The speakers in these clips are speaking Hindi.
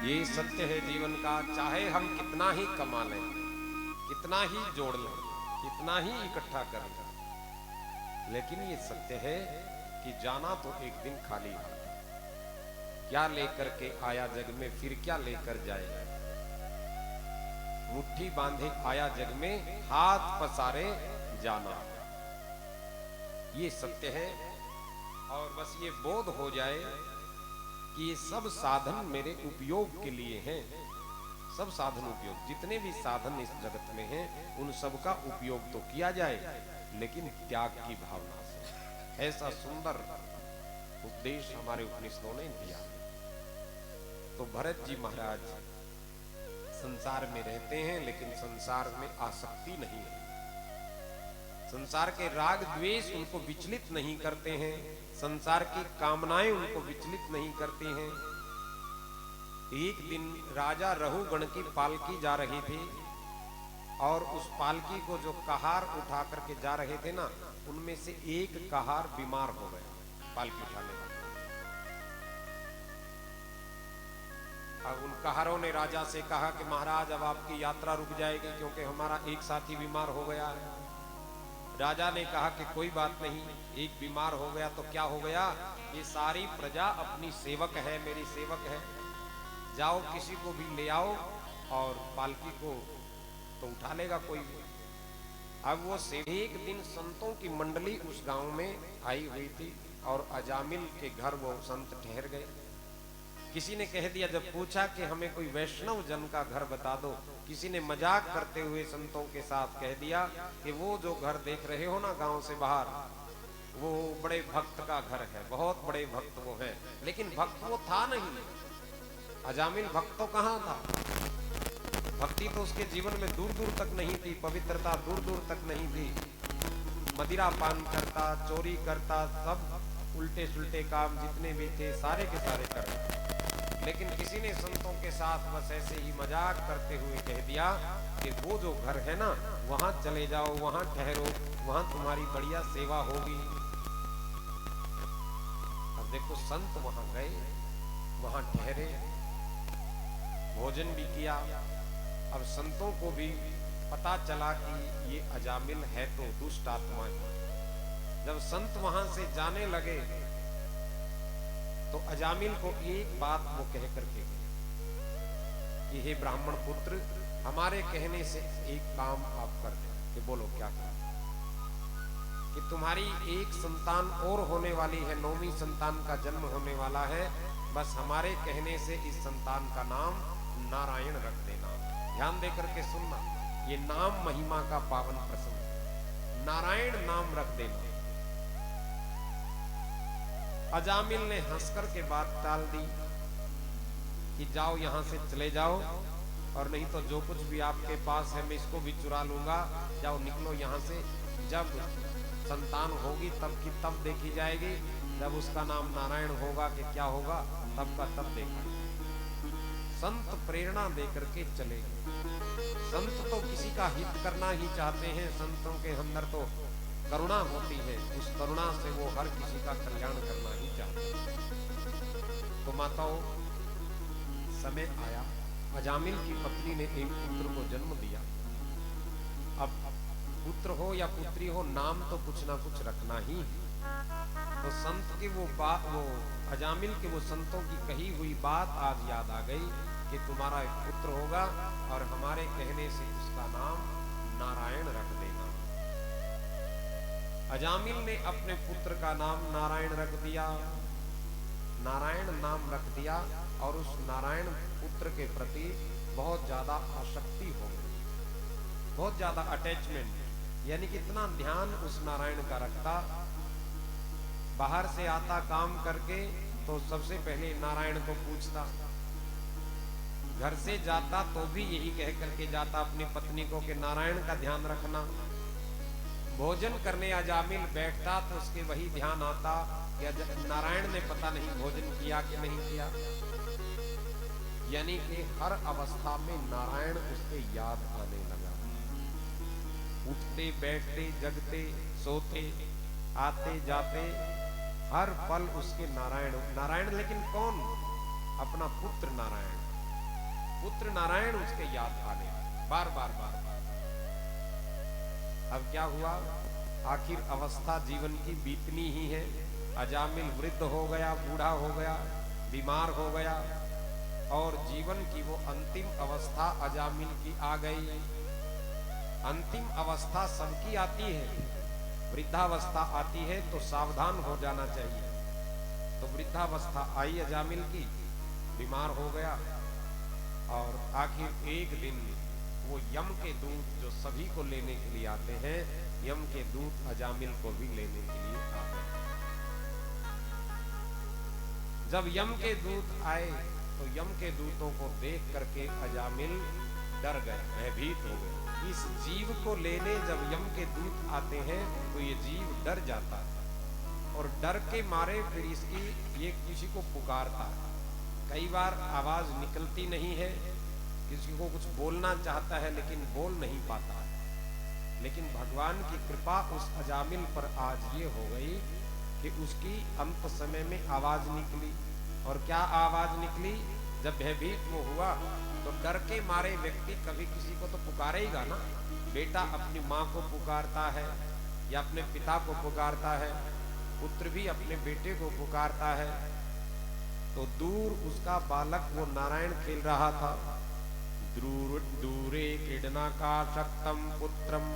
ये सत्य है जीवन का, चाहे हम कितना ही कमा लें, कितना ही जोड़ लें, कितना ही इकट्ठा कर लें, लेकिन ये सत्य है कि जाना तो एक दिन खाली है। क्या लेकर के आया जग में, फिर क्या लेकर जाएगा। मुट्ठी बांधे आया जग में, हाथ पसारे जाना। ये सत्य है। और बस ये बोध हो जाए कि ये सब साधन मेरे उपयोग के लिए हैं। सब साधन उपयोग, जितने भी साधन इस जगत में हैं, उन सब का उपयोग तो किया जाए, लेकिन त्याग की भावना से। ऐसा सुंदर उपदेश हमारे उपनिषदों ने दिया। तो भरत जी महाराज संसार में रहते हैं, लेकिन संसार में आसक्ति नहीं है। संसार के राग द्वेष उनको विचलित नहीं करते हैं, संसार की कामनाएं उनको विचलित नहीं करती हैं। एक दिन राजा रहुगण की पालकी जा रही थी, और उस पालकी को जो कहार उठा करके जा रहे थे ना, उनमें से एक कहार बीमार हो गया पालकी उठाने वाले। अब उन कहारों ने राजा से कहा कि महाराज अब आपकी यात्रा रुक जाएगी, क्योंकि हमारा एक साथी बीमार हो गया है। राजा ने कहा कि कोई बात नहीं, एक बीमार हो गया तो क्या हो गया, ये सारी प्रजा अपनी सेवक है, मेरी सेवक है। जाओ किसी को भी ले आओ और पालकी को तो उठा लेगा कोई भी। अब वो एक दिन संतों की मंडली उस गांव में आई हुई थी, और अजामिल के घर वो संत ठहर गए। किसी ने कह दिया, जब पूछा कि हमें कोई वैष्णव जन का घर बता दो, किसी ने मजाक करते हुए संतों के साथ कह दिया कि वो जो घर देख रहे हो ना गांव से बाहर, वो बड़े भक्त का घर है, बहुत बड़े भक्त वो है। लेकिन भक्त वो था नहीं। अजामिल भक्त तो कहां था, भक्ति तो उसके जीवन में दूर दूर तक नहीं थी, पवित्रता दूर दूर तक नहीं थी। मदिरा पान करता, चोरी करता, सब उल्टे सुल्टे काम जितने भी थे सारे के सारे करता। लेकिन किसी ने संतों के साथ बस ऐसे ही मजाक करते हुए कह दिया कि वो जो घर है ना, वहां चले जाओ, वहां ठहरो, वहां तुम्हारी बढ़िया सेवा होगी। अब देखो, संत वहां गए, वहां ठहरे, भोजन भी किया। अब संतों को भी पता चला कि ये अजामिल है तो दुष्ट आत्मा है। जब संत वहां से जाने लगे तो अजामिल को एक बात वो कह करके गए कि हे ब्राह्मण पुत्र, हमारे कहने से एक काम आप कर दें। कि बोलो क्या करें। कि तुम्हारी एक संतान और होने वाली है, 9वीं संतान का जन्म होने वाला है, बस हमारे कहने से इस संतान का नाम नारायण रख देना। ध्यान देकर के सुनना, ये नाम महिमा का पावन प्रसंग, नारायण नाम रख देना। अजामिल ने हंसकर के बात टाल दी कि जाओ यहां से चले जाओ, और नहीं तो जो कुछ भी आपके पास है मैं इसको भी चुरा लूंगा। जाओ निकलो यहां से, जब संतान होगी तब की तब देखी जाएगी, जब उसका नाम नारायण होगा कि क्या होगा तब का तब देखा। संत प्रेरणा देकर के चले। संत तो किसी का हित करना ही चाहते हैं, संतों के अंदर तो करुणा होती है, उस करुणा से वो हर किसी का कल्याण करना ही चाहते हैं। तो माताओं, समय आया, अजामिल की पत्नी ने एक पुत्र को जन्म दिया। अब पुत्र हो या पुत्री हो, नाम तो कुछ ना कुछ रखना ही। तो संत की वो बात, वो अजामिल के वो संतों की कही हुई बात आज याद आ गई कि तुम्हारा एक पुत्र होगा, और हमारे कहने से उसका नाम नारायण रख देना। अजामिल ने अपने पुत्र का नाम नारायण रख दिया। नारायण नाम रख दिया, और उस नारायण पुत्र के प्रति बहुत ज्यादा आसक्ति हो गई, बहुत ज्यादा अटैचमेंट। यानी कि इतना ध्यान उस नारायण का रखता, बाहर से आता काम करके तो सबसे पहले नारायण को पूछता, घर से जाता तो भी यही कह करके जाता अपनी पत्नी को कि नारायण का ध्यान रखना। भोजन करने अजामिल बैठता तो उसके वही ध्यान आता कि नारायण ने पता नहीं भोजन किया कि नहीं किया। यानी कि हर अवस्था में नारायण उसके याद आने लगा। उठते बैठते, जगते सोते, आते जाते, हर पल उसके नारायण नारायण। लेकिन कौन? अपना पुत्र नारायण। पुत्र नारायण उसके याद आने बार बार बार बार। अब क्या हुआ, आखिर अवस्था जीवन की बीतनी ही है। अजामिल वृद्ध हो गया, बूढ़ा हो गया, बीमार हो गया और जीवन की वो अंतिम अवस्था अजामिल की आ गई। अंतिम अवस्था सबकी आती है, वृद्धावस्था आती है तो सावधान हो जाना चाहिए। तो वृद्धावस्था आई अजामिल की, बीमार हो गया और आखिर एक दिन वो यम के दूत जो सभी को लेने के लिए आते हैं, यम के दूत अजामिल को भी लेने के लिए आ गए। जब यम के दूत आए तो यम के दूतों को देख करके अजामिल डर गए, भयभीत हो गए। इस जीव को लेने जब यम के दूत आते हैं तो ये जीव डर जाता है और डर के मारे फिर इसकी ये किसी को पुकारता है। कई बार आवाज निकलती नहीं है, किसी को कुछ बोलना चाहता है लेकिन बोल नहीं पाता है। लेकिन भगवान की कृपा उस अजामिल पर आज ये हो गई कि उसकी अंत समय में आवाज निकली। और क्या आवाज निकली, जब भयभीत वो हुआ तो डर के मारे व्यक्ति कभी किसी को तो पुकारेगा ना। बेटा अपनी माँ को पुकारता है या अपने पिता को पुकारता है, पुत्र भी अपने बेटे को पुकारता है। तो दूर उसका बालक वो नारायण खेल रहा था। दूरे क्रीडना का शक्तम पुत्रम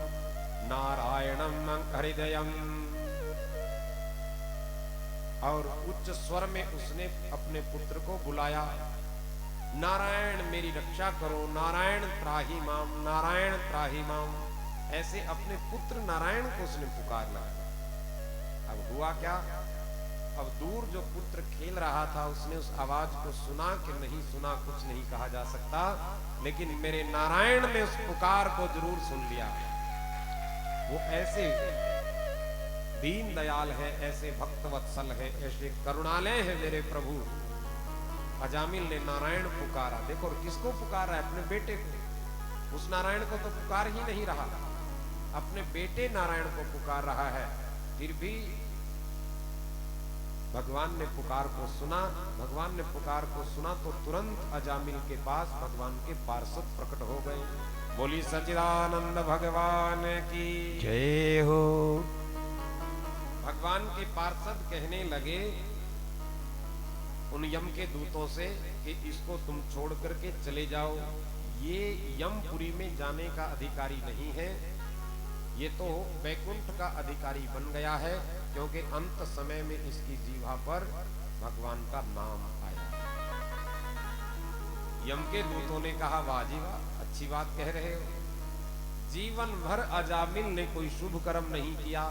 नारायणम हृदयम। और उच्च स्वर में उसने अपने पुत्र को बुलाया, नारायण मेरी रक्षा करो, नारायण त्राहि माम, नारायण त्राहि माम। ऐसे अपने पुत्र नारायण को उसने पुकार लगाया। अब हुआ क्या, अब दूर जो पुत्र खेल रहा था उसने उस आवाज को सुना कि नहीं सुना कुछ नहीं कहा जा सकता, लेकिन मेरे नारायण ने उस पुकार को जरूर सुन लिया। वो ऐसे दीन दयाल है, ऐसे भक्तवत्सल है, ऐसे करुणालय है मेरे प्रभु। अजामिल ने नारायण पुकारा। देखो किसको पुकार रहा है, अपने बेटे को। उस नारायण को तो पुकार ही नहीं रहा, अपने बेटे नारायण को पुकार रहा है। फिर भी भगवान ने पुकार को सुना। भगवान ने पुकार को सुना तो तुरंत अजामिल के पास भगवान के पार्षद प्रकट हो गए। बोली सच्चिदानंद भगवान की जय हो। भगवान के पार्षद कहने लगे उन यम के दूतों से कि इसको तुम छोड़ करके चले जाओ, ये यमपुरी में जाने का अधिकारी नहीं है, ये तो वैकुंठ का अधिकारी बन गया है, क्योंकि अंत समय में इसकी जीवा पर भगवान का नाम आया। यम के दूतों ने कहा, वाह जी वाह, अच्छी बात कह रहे हो। जीवन भर अजामिल ने कोई शुभ कर्म नहीं किया,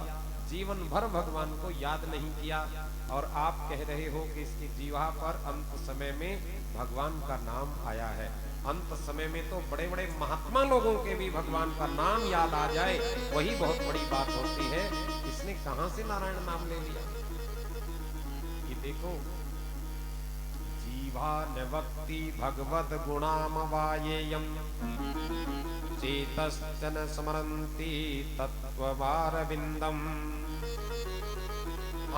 जीवन भर भगवान को याद नहीं किया, और आप कह रहे हो कि इसकी जीवा पर अंत समय में भगवान का नाम आया है। अंत समय में तो बड़े बड़े महात्मा लोगों के भी भगवान का नाम याद आ जाए, वही बहुत बड़ी बात होती है। इसने कहां से नारायण नाम ले लिया? ये देखो, जीवा नवक्ति भगवत गुणामवायेयम चेतश्चन स्मरन्ति तत्त्ववारविंदम।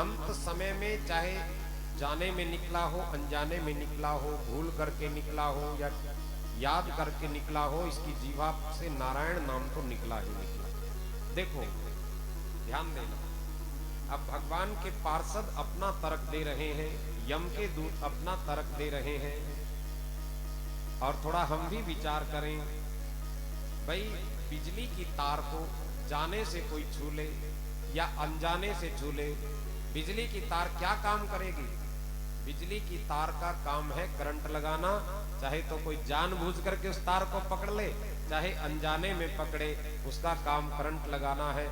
अंत समय में चाहे जाने में निकला हो, अनजाने में निकला हो, भूल करके निकला हो या याद करके निकला हो, इसकी जीवा से नारायण नाम तो निकला ही निकला। देखो ध्यान देना, अब भगवान के पार्षद अपना तर्क दे रहे हैं, यम के दूत अपना तर्क दे रहे हैं, और थोड़ा हम भी विचार करें। भाई बिजली की तार को जाने से कोई छू ले या अनजाने से छू ले, बिजली की तार क्या काम करेगी? बिजली की तार का काम है करंट लगाना, चाहे तो कोई जानबूझ करके उस तार को पकड़ ले, चाहे अनजाने में पकड़े, उसका काम करंट लगाना है।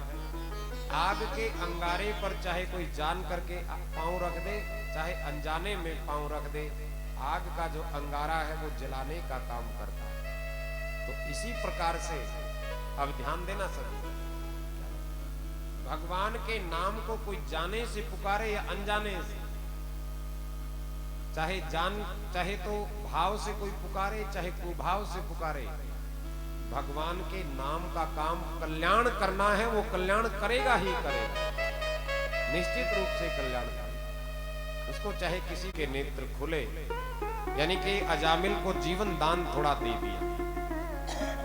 आग के अंगारे पर चाहे कोई जान करके पांव रख दे, चाहे अनजाने में पांव रख दे, आग का जो अंगारा है वो जलाने का काम करता है। तो इसी प्रकार से अब ध्यान देना सभी, भगवान के नाम को कोई जाने से पुकारे या अनजाने से, चाहे तो भाव से कोई पुकारे, चाहे कुभाव से पुकारे, भगवान के नाम का काम कल्याण करना है, वो कल्याण करेगा ही करेगा, निश्चित रूप से कल्याण करेगा। उसको चाहे किसी के नेत्र खुले यानी कि अजामिल को जीवन दान थोड़ा दे दिया।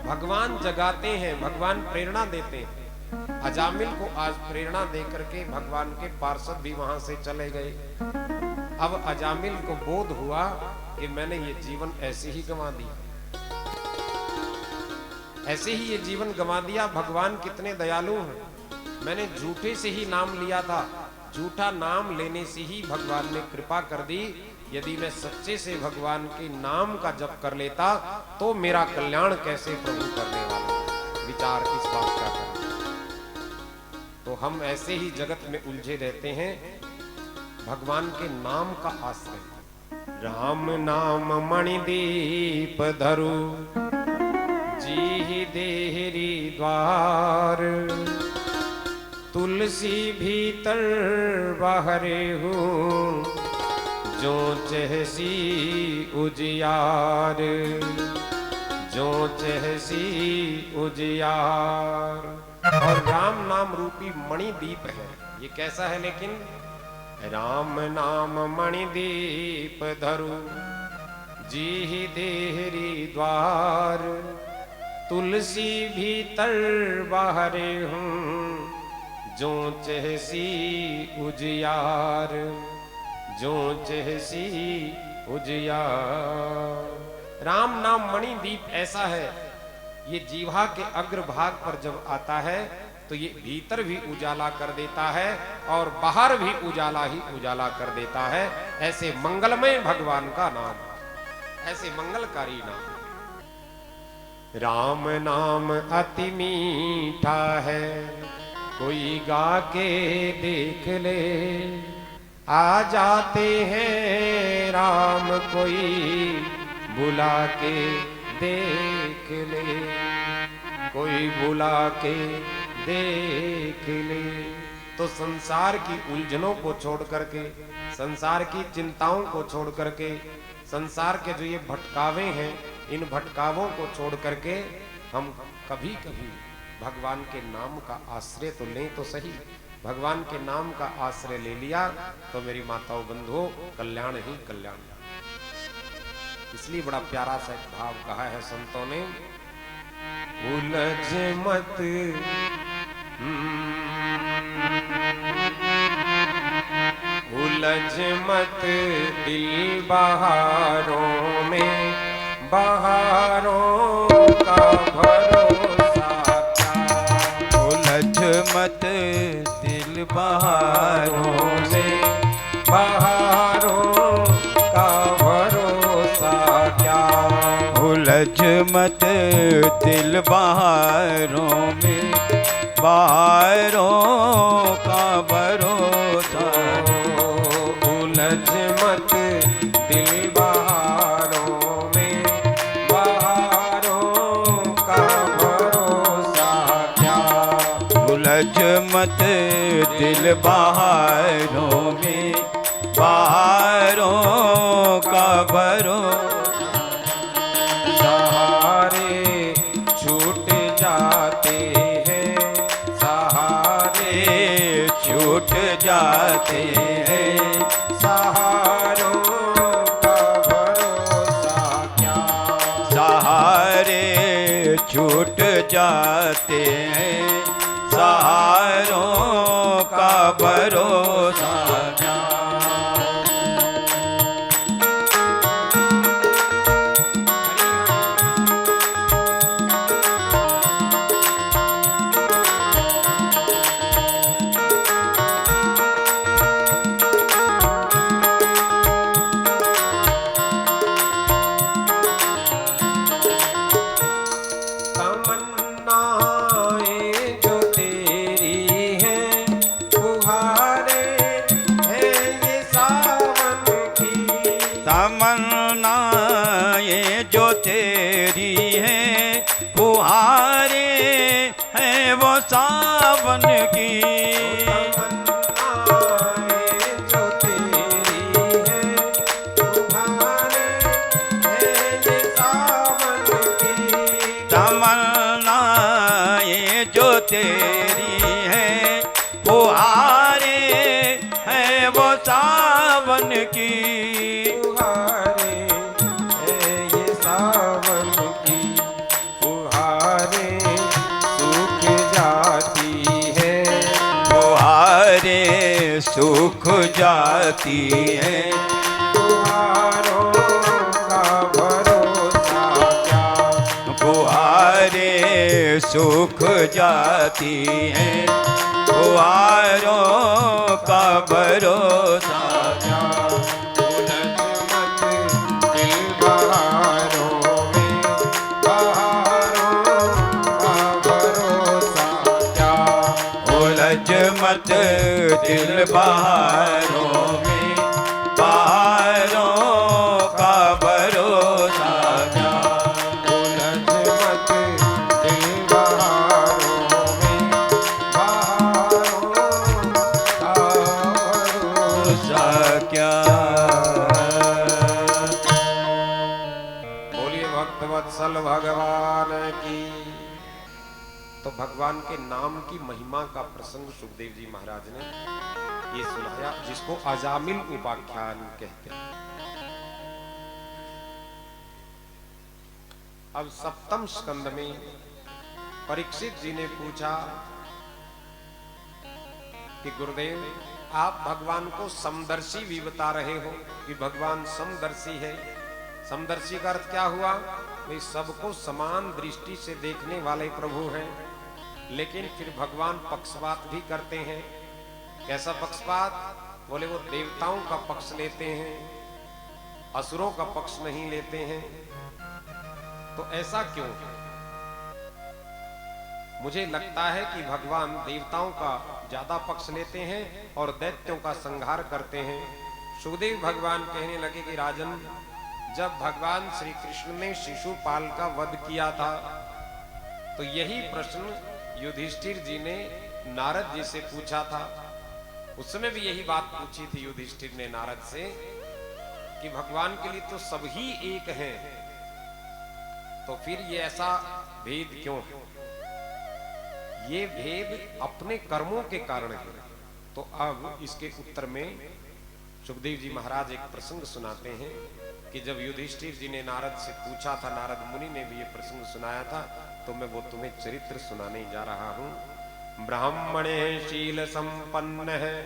भगवान जगाते हैं, भगवान प्रेरणा देते हैं। अजामिल को आज प्रेरणा दे करके भगवान के पार्षद भी वहां से चले गए। अब अजामिल को बोध हुआ कि मैंने ये जीवन ऐसे ही गंवा दिया, ऐसे ही ये जीवन गंवा दिया। भगवान कितने दयालु हैं। मैंने झूठे से ही नाम लिया था, झूठा नाम लेने से ही भगवान ने कृपा कर दी। यदि मैं सच्चे से भगवान के नाम का जप कर लेता तो मेरा कल्याण कैसे प्रभु करने वाला। विचार इस बात का करें। तो हम ऐसे ही जगत में उलझे रहते हैं, भगवान के नाम का आश्रय। राम नाम मणिदीप धरु जी देहरी द्वार, तुलसी भीतर बाहरे हूँ जो चहसी उजियार, जो चहसी उजियार। और राम नाम रूपी मणिदीप है। ये कैसा है लेकिन? राम नाम मणिदीप धरु जी देहरी द्वार, तुलसी भीतर बाहरे हूँ जो चहसी उजियार, जो चहसी उजियार। राम नाम मणि दीप ऐसा है, ये जीवा के अग्रभाग पर जब आता है तो ये भीतर भी उजाला कर देता है और बाहर भी उजाला ही उजाला कर देता है। ऐसे मंगलमय भगवान का नाम, ऐसे मंगलकारी नाम। राम नाम अति मीठा है, कोई गा के देख ले। आ जाते हैं राम कोई बुला के देख ले, कोई बुला के देख ले। तो संसार की उलझनों को छोड़ करके, संसार की चिंताओं को छोड़ करके, संसार के जो ये भटकावे हैं, इन भटकावों को छोड़ करके हम कभी कभी भगवान के नाम का आश्रय तो लें तो सही। भगवान के नाम का आश्रय ले लिया तो मेरी माताओं बंधुओं कल्याण ही कल्याण। इसलिए बड़ा प्यारा सा एक भाव कहा है संतों ने, उलझ मत उलझ मत दिल बहारों में, बहारों का भरोसा क्या। उलझ मत दिल बहारों में, बहारों का भरोसा क्या। उलझ मत दिल बहारों में, बहारों का भरोसा। उलझ मत दिल बहारों में, बहारों का भरोसा क्या। उलझ मत दिल बहारों में, बहारों का भरोसा। सहारे छूट जाते हैं, सहारे छूट जाते हैं, सहारों का भरोसा क्या। सहारे छूट जाते हैं, सहारों का भरोसा क्या। तमन्नाएं जो तेरी हैं, फुहारे हैं वो सावन की। तमन्नाएं जो तेरी हैं, फुहारे हैं वो सावन की। सुख जाती है। कुहारों का भरोसा क्या, कुहारे सुख जाती है, कुहारों का भरोसा क्या। उलझ मत दिल बहारों में, बहारों का भरोसा क्या। उलझ मत दिल बहारों में, बहारों का भरोसा क्या। उलझ मत दिल बहारों में, बहारों का भरोसा। क्या बोलिए भक्तवत्सल भगवान की। तो भगवान के नाम की महिमा का प्रसंग सुखदेव जी महाराज ने ये सुनाया, जिसको अजामिल उपाख्यान कहते हैं। अब सप्तम स्कंद में परीक्षित जी ने पूछा कि गुरुदेव, आप भगवान को समदर्शी भी बता रहे हो कि भगवान समदर्शी है। समदर्शी का अर्थ क्या हुआ? वे सबको समान दृष्टि से देखने वाले प्रभु हैं, लेकिन फिर भगवान पक्षपात भी करते हैं। कैसा पक्षपात? बोले वो देवताओं का पक्ष लेते हैं, असुरों का पक्ष नहीं लेते हैं। तो ऐसा क्यों? मुझे लगता है कि भगवान देवताओं का ज्यादा पक्ष लेते हैं और दैत्यों का संहार करते हैं। सुखदेव भगवान कहने लगे कि राजन, जब भगवान श्री कृष्ण ने शिशुपाल का वध किया था तो यही प्रश्न युधिष्ठिर जी ने नारद जी से पूछा था। उसमें भी यही बात पूछी थी युधिष्ठिर ने नारद से कि भगवान के लिए तो सब ही एक हैं, तो फिर ये ऐसा भेद क्यों है? ये भेद अपने कर्मों के कारण है। तो अब इसके उत्तर में सुखदेव जी महाराज एक प्रसंग सुनाते हैं कि जब युधिष्ठिर जी ने नारद से पूछा था, नारद मुनि ने भी ये प्रसंग सुनाया था, तो मैं वो तुम्हें चरित्र सुनाने जा रहा हूं। ब्राह्मणे शील संपन्न है,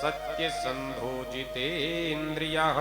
सत्य संधो जितेन्द्रियः,